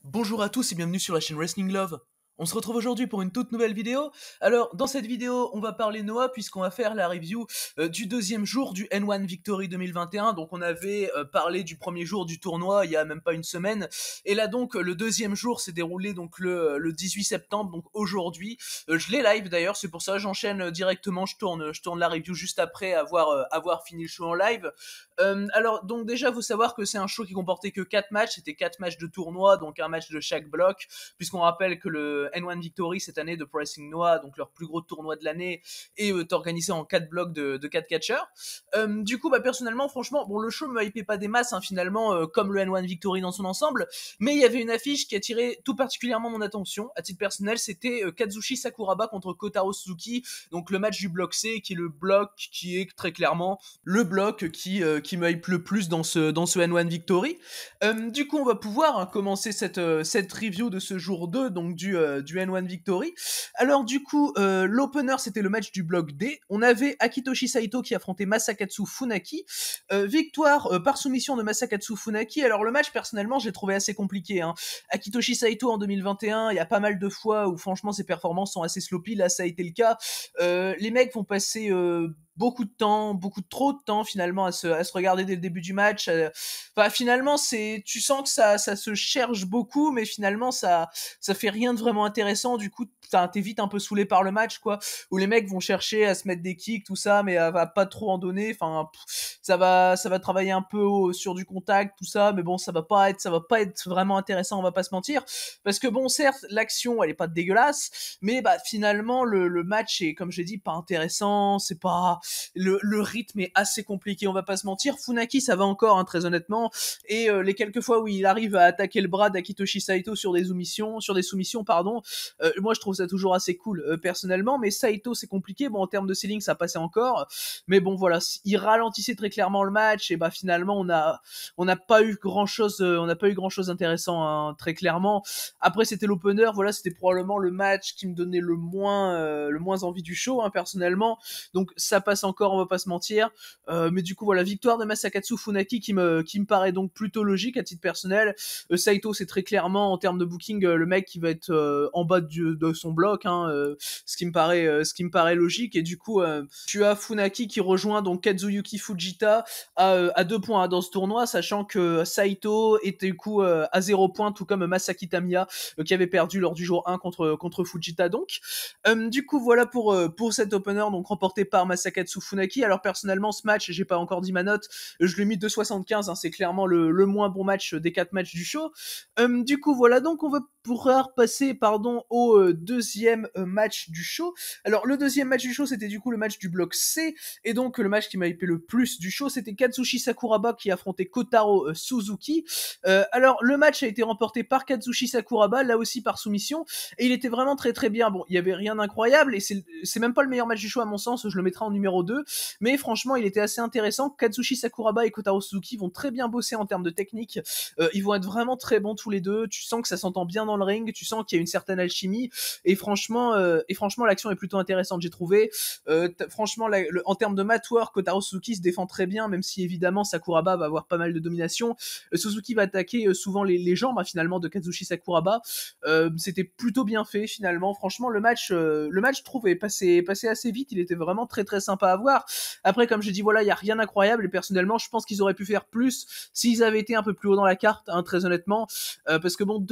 Bonjour à tous et bienvenue sur la chaîne Wrestling Love. On se retrouve aujourd'hui pour une toute nouvelle vidéo. Alors, dans cette vidéo, on va parler Noah puisqu'on va faire la review du deuxième jour du N1 Victory 2021. Donc, on avait parlé du premier jour du tournoi il y a même pas une semaine. Et là donc, le deuxième jour s'est déroulé donc le 18 septembre, donc aujourd'hui. Je l'ai live d'ailleurs, c'est pour ça j'enchaîne directement. Je tourne la review juste après avoir fini le show en live. Alors, donc déjà, faut savoir que c'est un show qui comportait que 4 matchs. C'était 4 matchs de tournoi, donc un match de chaque bloc. Puisqu'on rappelle que le N1 Victory cette année de Pro Wrestling Noah, donc leur plus gros tournoi de l'année, est organisé en 4 blocs de 4 catcheurs. Du coup, personnellement, franchement, bon, le show me hypait pas des masses, hein, finalement, comme le N1 Victory dans son ensemble, mais il y avait une affiche qui attirait tout particulièrement mon attention. À titre personnel, c'était Kazushi Sakuraba contre Kotaro Suzuki, donc le match du bloc C, qui est le bloc qui est très clairement le bloc qui me hype le plus dans ce N1 Victory. Du coup, on va pouvoir commencer cette review de ce jour 2, donc du N1 Victory. Alors du coup, l'opener c'était le match du bloc D. On avait Akitoshi Saito qui affrontait Masakatsu Funaki. Victoire par soumission de Masakatsu Funaki. Alors le match, personnellement, j'ai trouvé assez compliqué, hein. Akitoshi Saito en 2021, il y a pas mal de fois où franchement ses performances sont assez sloppy. Là, ça a été le cas. Les mecs vont passer beaucoup de temps, beaucoup trop de temps finalement à se regarder dès le début du match. Enfin, finalement, tu sens que ça se cherche beaucoup, mais finalement ça fait rien de vraiment intéressant. Du coup, t'es vite un peu saoulé par le match, quoi, où les mecs vont chercher à se mettre des kicks, tout ça, mais va pas trop en donner. Enfin, ça va travailler un peu sur du contact, tout ça, mais bon, ça va pas être vraiment intéressant, on va pas se mentir, parce que bon, certes, l'action elle est pas dégueulasse, mais finalement le match est, comme j'ai dit, pas intéressant. C'est pas le rythme est assez compliqué, on va pas se mentir. Funaki ça va encore, hein, très honnêtement, et les quelques fois où il arrive à attaquer le bras d'Akitoshi Saito sur des soumissions, pardon, moi je trouve ça toujours assez cool personnellement. Mais Saito c'est compliqué, bon, en termes de ceiling ça passait encore, mais bon voilà, il ralentissait très clairement le match, et finalement on n'a pas eu grand chose d'intéressant, hein, très clairement. Après c'était l'opener, voilà, c'était probablement le match qui me donnait le moins envie du show, hein, personnellement, donc ça passe encore, on va pas se mentir. Mais du coup voilà, victoire de Masakatsu Funaki qui me paraît donc plutôt logique à titre personnel. Saito c'est très clairement en termes de booking le mec qui va être en bas de son bloc, hein, ce qui me paraît logique. Et du coup tu as Funaki qui rejoint donc Kazuyuki Fujita à 2 points, hein, dans ce tournoi, sachant que Saito était du coup à 0 points, tout comme Masaki Tamiya qui avait perdu lors du jour 1 contre Fujita. Donc du coup voilà pour cet opener, donc remporté par Masakatsu Funaki. Alors personnellement ce match, j'ai pas encore dit ma note, je l'ai mis 2,75, hein, c'est clairement le moins bon match des 4 matchs du show. Du coup voilà, donc on va pouvoir passer au deuxième match du show. Alors le deuxième match du show c'était du coup le match du bloc C, et donc le match qui m'a hypé le plus du show c'était Katsushi Sakuraba qui affrontait Kotaro Suzuki. Alors le match a été remporté par Katsushi Sakuraba, là aussi par soumission, et il était vraiment très très bien. Bon, il y avait rien d'incroyable, et c'est même pas le meilleur match du show à mon sens, je le mettrai en numéro 2, mais franchement il était assez intéressant. Katsushi Sakuraba et Kotaro Suzuki vont très bien bosser en termes de technique, ils vont être vraiment très bons tous les deux, tu sens que ça s'entend bien dans le ring, tu sens qu'il y a une certaine alchimie, et franchement l'action est plutôt intéressante, j'ai trouvé. Franchement en termes de mat work, Kotaro Suzuki se défend très bien, même si évidemment Sakuraba va avoir pas mal de domination. Suzuki va attaquer souvent les jambes, hein, finalement, de Kazushi Sakuraba. C'était plutôt bien fait finalement. Franchement le match je trouve est passé assez vite, il était vraiment très très sympa à voir. Après comme je dis, voilà, il y a rien d'incroyable, et personnellement je pense qu'ils auraient pu faire plus s'ils avaient été un peu plus haut dans la carte, hein, très honnêtement, parce que bon,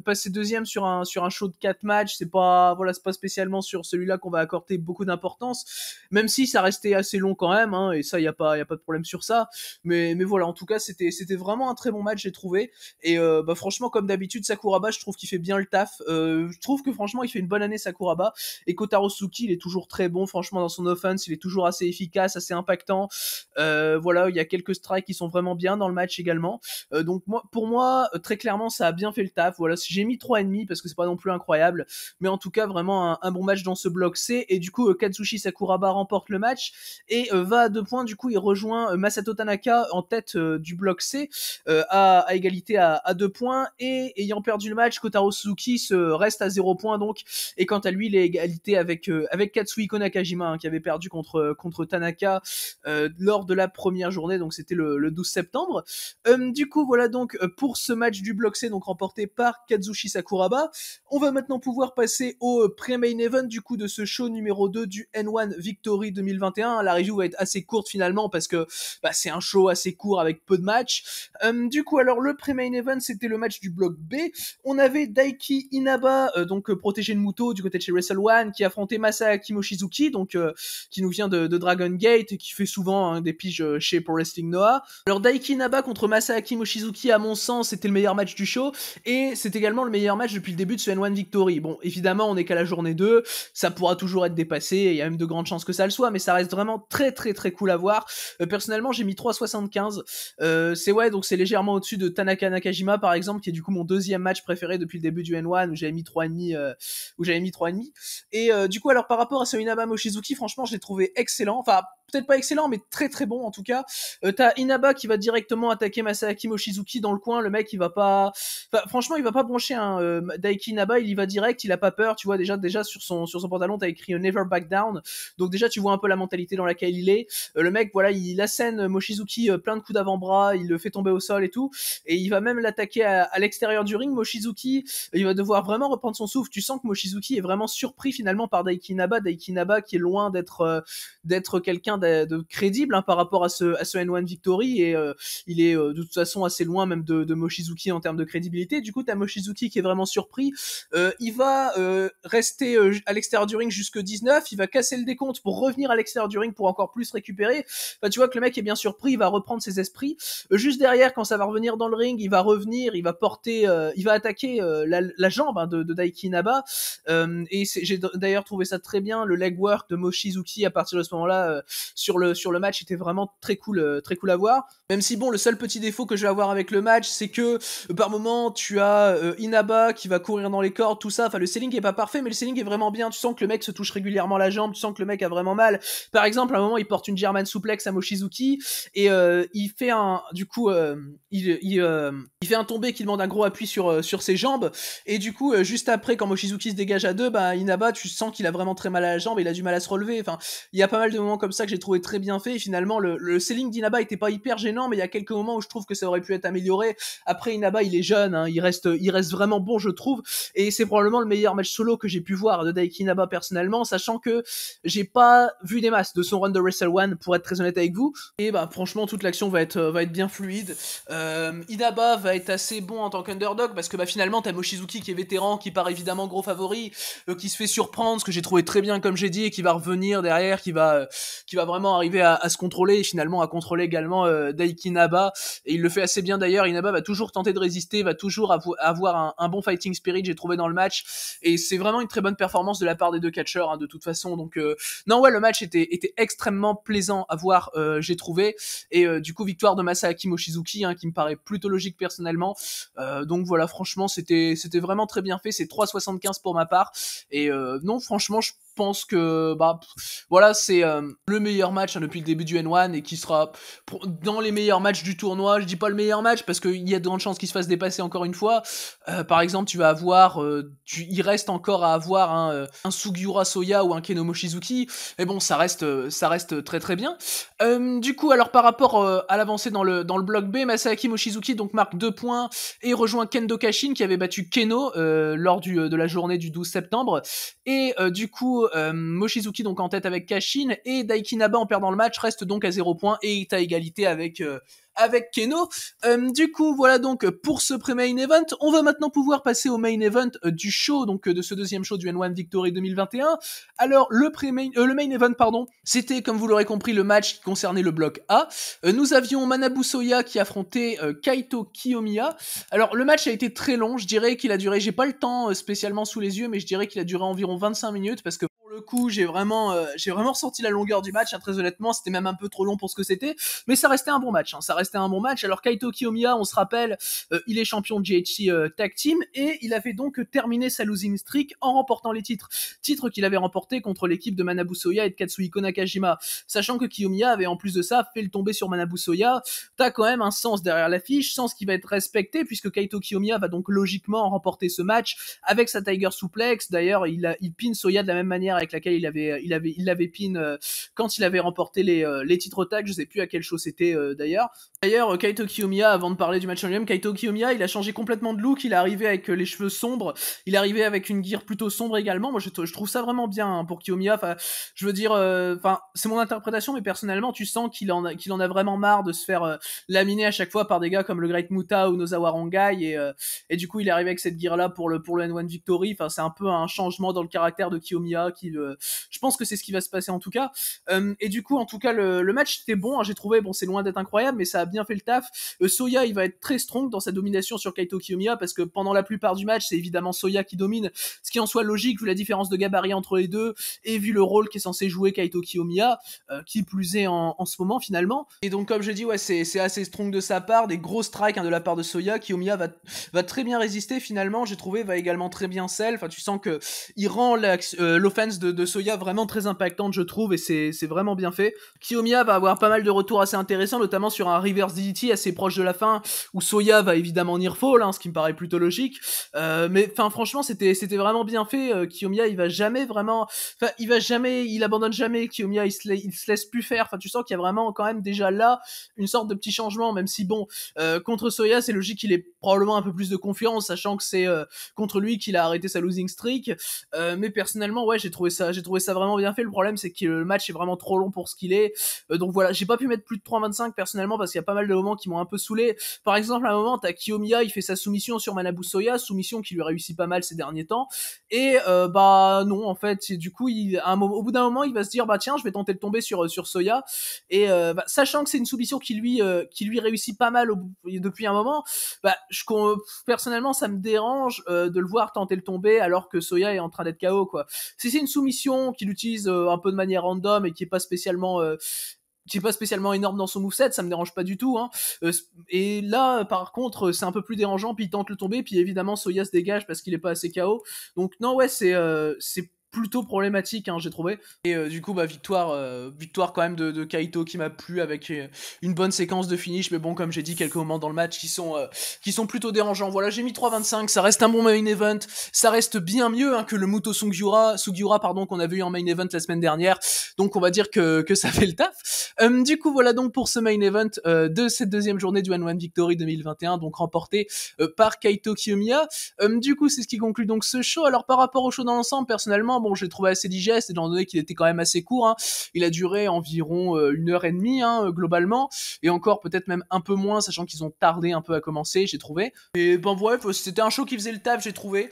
passer deuxième sur un show de 4 matchs, c'est pas spécialement sur celui-là qu'on va accorder beaucoup d'importance, même si ça restait assez long quand même, hein, et ça y a pas de problème sur ça, mais voilà, en tout cas c'était vraiment un très bon match, j'ai trouvé. Et franchement, comme d'habitude, Sakuraba, je trouve qu'il fait bien le taf. Je trouve que franchement il fait une bonne année, Sakuraba. Et Kotaro Suzuki, il est toujours très bon, franchement, dans son offense, il est toujours assez efficace, assez impactant. Voilà, il y a quelques strikes qui sont vraiment bien dans le match également. Donc pour moi, très clairement, ça a bien fait le taf. Voilà, j'ai mis 3,5 parce que c'est pas non plus incroyable, mais en tout cas vraiment un bon match dans ce bloc C. Et du coup Katsushi Sakuraba remporte le match et va à 2 points. Du coup il rejoint Masato Tanaka en tête du bloc C à égalité à 2 points, et ayant perdu le match, Kotaro Suzuki reste à 0 points donc, et quant à lui il est égalité avec Katsuhiko Nakajima, hein, qui avait perdu contre Tanaka lors de la première journée, donc c'était le 12 septembre. Du coup voilà donc pour ce match du bloc C, donc remporté par Katsushi Sakuraba. On va maintenant pouvoir passer au pré-main event du coup de ce show numéro 2 du N1 Victory 2021. La review va être assez courte finalement parce que c'est un show assez court avec peu de matchs. Du coup alors le pré-main event, c'était le match du bloc B. On avait Daiki Inaba, donc protégé de Muto du côté de chez Wrestle One, qui affrontait Masaaki Mochizuki, donc qui nous vient de Dragon Gate et qui fait souvent des piges chez Pro Wrestling Noah. Alors Daiki Inaba contre Masaaki Mochizuki, à mon sens, c'était le meilleur match du show, et c'est également le meilleur match depuis le début de ce N1 Victory. Bon, évidemment, on est qu'à la journée 2, ça pourra toujours être dépassé, il y a même de grandes chances que ça le soit, mais ça reste vraiment très très très cool à voir. Personnellement, j'ai mis 3,75. Donc c'est légèrement au-dessus de Tanaka Nakajima par exemple, qui est du coup mon deuxième match préféré depuis le début du N1, où j'avais mis 3,5. Et du coup, alors par rapport à ce Inaba Mochizuki, franchement, je l'ai trouvé excellent. Enfin, peut-être pas excellent, mais très très bon en tout cas. T'as Inaba qui va directement attaquer Masaaki Mochizuki dans le coin. Le mec, il va pas. Enfin, franchement, il va pas broncher. Daiki Inaba, il y va direct. Il a pas peur. Tu vois déjà sur son pantalon, t'as écrit Never Back Down. Donc déjà, tu vois un peu la mentalité dans laquelle il est. Le mec, voilà, il assène Mochizuki plein de coups d'avant-bras. Il le fait tomber au sol et tout. Et il va même l'attaquer à l'extérieur du ring. Mochizuki, il va devoir vraiment reprendre son souffle. Tu sens que Mochizuki est vraiment surpris finalement par Daiki Inaba. Daiki Inaba qui est loin d'être quelqu'un de crédible par rapport à ce N1 Victory, et il est de toute façon assez loin même de Mochizuki en termes de crédibilité. Du coup, t'as Mochizuki qui est vraiment surpris. Il va rester à l'extérieur du ring jusque 19. Il va casser le décompte pour revenir à l'extérieur du ring pour encore plus récupérer. Enfin, tu vois que le mec est bien surpris. Il va reprendre ses esprits. Juste derrière, quand ça va revenir dans le ring, il va revenir. Il va il va attaquer la jambe de Daiki Inaba. Et j'ai d'ailleurs trouvé ça très bien, le leg work de Mochizuki à partir de ce moment-là sur le match était vraiment très cool à voir. Même si bon, le seul petit défaut que je vais avoir avec le match, c'est que par moment tu as Inaba qui va courir dans les cordes, tout ça. Enfin, le selling est pas parfait, mais le selling est vraiment bien. Tu sens que le mec se touche régulièrement la jambe, tu sens que le mec a vraiment mal. Par exemple, à un moment, il porte une German suplex à Mochizuki et il fait il fait un tombé qui demande un gros appui sur ses jambes, et du coup juste après, quand Mochizuki se dégage à 2, Inaba, tu sens qu'il a vraiment très mal à la jambe et il a du mal à se relever. Enfin, il y a pas mal de moments comme ça que j'ai trouvé très bien fait, et finalement le selling d'Inaba était pas hyper gênant, mais il y a quelques moments où je trouve que ça aurait pu être amélioré. Après, Inaba, il est jeune, hein, il reste vraiment bon, je trouve, et c'est probablement le meilleur match solo que j'ai pu voir de Daiki Inaba personnellement, sachant que j'ai pas vu des masses de son run de Wrestle One, pour être très honnête avec vous, et franchement toute l'action va être bien fluide. Inaba va être assez bon en tant qu'underdog parce que finalement t'as Mochizuki qui est vétéran, qui part évidemment gros favori, qui se fait surprendre, ce que j'ai trouvé très bien comme j'ai dit, et qui va revenir derrière, qui va vraiment arriver à se contrôler, et finalement à contrôler également Daiki Inaba, et il le fait assez bien d'ailleurs. Inaba va toujours tenter de résister, va toujours avoir un bon fighting spirit, j'ai trouvé dans le match, et c'est vraiment une très bonne performance de la part des deux catcheurs, de toute façon. Donc non, ouais, le match était extrêmement plaisant à voir, j'ai trouvé, et du coup victoire de Masaaki Mochizuki, qui me paraît plutôt logique personnellement. Donc voilà, franchement c'était vraiment très bien fait. C'est 3,75 pour ma part, et non, franchement je pense que voilà, c'est le meilleur match depuis le début du N1, et qui sera dans les meilleurs matchs du tournoi. Je dis pas le meilleur match parce qu'il y a de grandes chances qu'il se fasse dépasser encore une fois. Par exemple, tu vas avoir il reste encore à avoir un Sugiura Soya ou un Keno Mochizuki, mais bon, ça reste très très bien. Du coup, alors par rapport à l'avancée dans le bloc B, Masaaki Mochizuki donc marque 2 points et rejoint Kendo Kashin qui avait battu Keno lors de la journée du 12 septembre, et du coup Mochizuki donc en tête avec Kashin, et Daiki Inaba, en perdant le match, reste donc à 0 points et est à égalité avec Keno. Du coup, voilà donc pour ce pré-main event. On va maintenant pouvoir passer au main event du show, donc de ce deuxième show du N1 Victory 2021. Alors, le main event, pardon, c'était, comme vous l'aurez compris, le match qui concernait le bloc A. Nous avions Manabu Soya qui affrontait Kaito Kiyomiya. Alors, le match a été très long, je dirais qu'il a duré, j'ai pas le temps spécialement sous les yeux, mais je dirais qu'il a duré environ 25 minutes, parce que Pour le coup, j'ai vraiment ressenti la longueur du match, hein, très honnêtement, c'était même un peu trop long pour ce que c'était, mais ça restait un bon match, hein, ça restait un bon match. Alors Kaito Kiyomiya, on se rappelle, il est champion de GHC Tag Team, et il avait donc terminé sa losing streak en remportant les titres qu'il avait remportés contre l'équipe de Manabu Soya et de Katsuhiko Nakajima. Sachant que Kiyomiya avait en plus de ça fait le tomber sur Manabu Soya, t'as quand même un sens derrière l'affiche, sens qui va être respecté, puisque Kaito Kiyomiya va donc logiquement remporter ce match avec sa Tiger Suplex. D'ailleurs, il pin Soya de la même manière avec laquelle il l'avait pin quand il avait remporté les titres tag, je sais plus à quelle chose c'était d'ailleurs. D'ailleurs, Kaito Kiyomiya, avant de parler du match en lui-même, Kaito Kiyomiya, il a changé complètement de look, il est arrivé avec les cheveux sombres, il est arrivé avec une gear plutôt sombre également. Moi, je trouve ça vraiment bien, hein, pour Kiyomiya. Enfin, je veux dire, c'est mon interprétation, mais personnellement, tu sens qu'il en a vraiment marre de se faire laminer à chaque fois par des gars comme le Great Muta ou Nozawa Rongai, et du coup, il est arrivé avec cette gear-là pour le N1 Victory. Enfin, c'est un peu un changement dans le caractère de Kiyomiya je pense que c'est ce qui va se passer en tout cas. Et du coup, en tout cas, le match était bon, hein, j'ai trouvé, bon, c'est loin d'être incroyable, mais ça a bien fait le taf. Soya, il va être très strong dans sa domination sur Kaito Kiyomiya, parce que pendant la plupart du match, c'est évidemment Soya qui domine, ce qui en soit logique vu la différence de gabarit entre les deux, et vu le rôle qu'est censé jouer Kaito Kiyomiya, qui plus est en ce moment finalement. Et donc, comme je dis, ouais, c'est assez strong de sa part, des gros strikes, hein, de la part de Soya. Kiyomiya va très bien résister finalement, j'ai trouvé, va également très bien sell. Enfin, tu sens que il rend l'offense de Soya vraiment très impactante, je trouve, et c'est vraiment bien fait. Kiyomiya va avoir pas mal de retours assez intéressants, notamment sur un reverse DDT assez proche de la fin, où Soya va évidemment near fall, hein, ce qui me paraît plutôt logique. Mais enfin, franchement, c'était vraiment bien fait. Kiyomiya, il abandonne jamais. Kiyomiya, il se laisse plus faire. Enfin, tu sens qu'il y a vraiment quand même déjà là une sorte de petit changement, même si bon, contre Soya, c'est logique qu'il ait probablement un peu plus de confiance, sachant que c'est contre lui qu'il a arrêté sa losing streak. Mais personnellement, ouais, j'ai trouvé ça vraiment bien fait. Le problème, c'est que le match est vraiment trop long pour ce qu'il est. Donc voilà, j'ai pas pu mettre plus de 3,25 personnellement, parce qu'il y a pas mal de moments qui m'ont un peu saoulé. Par exemple, à un moment, t'as Kiyomiya, il fait sa soumission sur Manabu Soya, soumission qui lui réussit pas mal ces derniers temps. Et bah non, en fait, du coup, au bout d'un moment, il va se dire, bah tiens, je vais tenter de tomber sur Soya. Et sachant que c'est une soumission qui lui réussit pas mal depuis un moment, bah personnellement, ça me dérange de le voir tenter le tomber alors que Soya est en train d'être KO, quoi. Si c'est une soumission qu'il utilise un peu de manière random et qui est pas spécialement énorme dans son moveset, ça me dérange pas du tout, hein. Et là, par contre, c'est un peu plus dérangeant, puis il tente le tomber, puis évidemment Soya se dégage parce qu'il est pas assez KO. Donc non, ouais, c'est plutôt problématique, hein, j'ai trouvé. Et du coup, bah victoire quand même de Kaito, qui m'a plu, avec une bonne séquence de finish, mais bon, comme j'ai dit, quelques moments dans le match qui sont plutôt dérangeants. Voilà, j'ai mis 3,25, ça reste un bon main event, ça reste bien mieux, hein, que le Muto Sugiura pardon, qu'on avait eu en main event la semaine dernière. Donc on va dire que ça fait le taf. Du coup, voilà donc pour ce main event de cette deuxième journée du N1 Victory 2021, donc remporté par Kaito Kiyomiya. Du coup, c'est ce qui conclut donc ce show. Alors par rapport au show dans l'ensemble, personnellement, bon, je l'ai trouvé assez digeste, étant donné qu'il était quand même assez court, hein. Il a duré environ 1h30, hein, globalement, et encore peut-être même un peu moins, sachant qu'ils ont tardé un peu à commencer, j'ai trouvé. Et ben bref, c'était un show qui faisait le taf, j'ai trouvé.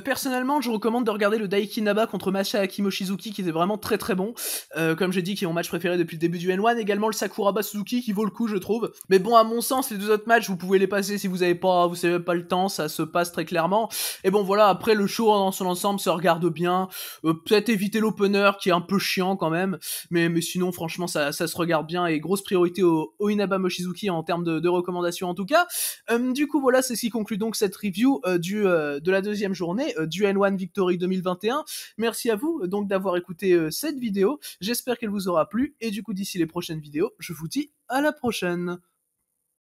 Personnellement, je recommande de regarder le Daiki Naba contre Masaaki Mochizuki, qui était vraiment très très bon. Comme j'ai dit, qui est mon match préféré depuis le début du N1. Également le Sakuraba Suzuki, qui vaut le coup, je trouve. Mais bon, à mon sens, les deux autres matchs, vous pouvez les passer si vous avez pas le temps, ça se passe très clairement. Et bon, voilà, après le show dans son ensemble se regarde bien. Peut-être éviter l'opener, qui est un peu chiant quand même. Mais sinon, franchement, ça se regarde bien, et grosse priorité au Inaba Mochizuki en termes de recommandations en tout cas. Du coup, voilà, c'est ce qui conclut donc cette review de la deuxième journée du N1 Victory 2021. Merci à vous donc d'avoir écouté cette vidéo. J'espère qu'elle vous aura plu, et du coup, d'ici les prochaines vidéos, je vous dis à la prochaine.